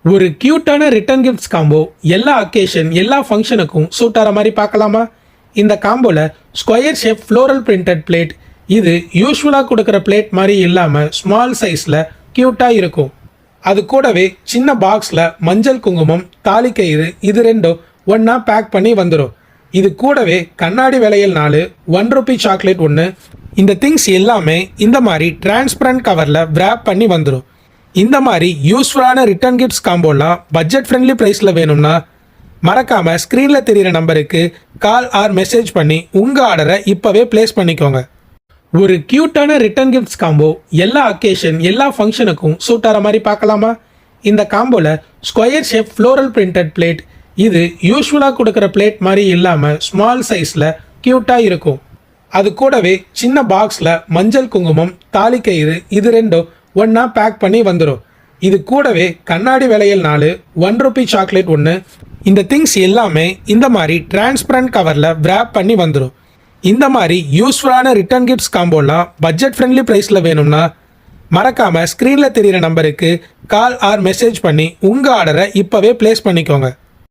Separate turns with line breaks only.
ஒரு கியூட்டான return gifts combo எல்லா அக்கேஷன் எல்லா ஃபங்க்ஷனுக்கும் சூட் ஆகிற மாதிரி பார்க்கலாமா? இந்த காம்போவில் square shape floral printed plate, இது யூஸ்வலாக கொடுக்குற பிளேட் மாதிரி இல்லாமல் ஸ்மால் சைஸில் க்யூட்டாக இருக்கும். அது கூடவே சின்ன பாக்ஸில் மஞ்சள் குங்குமம், தாலிக்கயிறு இது ரெண்டும் ஒன்றா பேக் பண்ணி வந்துடும். இது கூடவே கண்ணாடி விலையில் 4 ₹1 சாக்லேட் ஒன்று. இந்த திங்ஸ் எல்லாமே இந்த மாதிரி டிரான்ஸ்பரண்ட் கவரில் விராப் பண்ணி வந்துடும். இந்த மாதிரி யூஸ்ஃபுல்லான ரிட்டர்ன் கிஃப்ட்ஸ் காம்போலாம் பட்ஜெட் ஃப்ரெண்ட்லி ப்ரைஸில் வேணும்னா மறக்காமல் ஸ்க்ரீனில் தெரிகிற நம்பருக்கு கால் ஆர் மெசேஜ் பண்ணி உங்கள் ஆர்டரை இப்போவே ப்ளேஸ் பண்ணிக்கோங்க. ஒரு க்யூட்டான ரிட்டர்ன் கிஃப்ட்ஸ் காம்போ எல்லா அக்கேஷன் எல்லா ஃபங்க்ஷனுக்கும் சூட் ஆகிற மாதிரி பார்க்கலாமா? இந்த காம்போவில் square shape floral printed plate, இது யூஸ்வலாக கொடுக்குற பிளேட் மாதிரி இல்லாமல் ஸ்மால் சைஸில் க்யூட்டாக இருக்கும். அது கூடவே சின்ன பாக்ஸில் மஞ்சள் குங்குமம், தாலிக்கயிறு இது ரெண்டும் ஒன்றா பேக் பண்ணி வந்துடும். இது கூடவே கண்ணாடி விலையில் 4 ₹1 சாக்லேட் ஒன்று. இந்த திங்ஸ் எல்லாமே இந்த மாதிரி டிரான்ஸ்பரண்ட் கவரில் விராப் பண்ணி வந்துடும். இந்த மாதிரி யூஸ்ஃபுல்லான ரிட்டர்ன் கிஃப்ட்ஸ் காம்போலாம் பட்ஜெட் ஃப்ரெண்ட்லி ப்ரைஸில் வேணும்னா மறக்காமல் ஸ்க்ரீனில் தெரிகிற நம்பருக்கு கால் ஆர் மெசேஜ் பண்ணி உங்கள் ஆர்டரை இப்போவே ப்ளேஸ் பண்ணிக்கோங்க.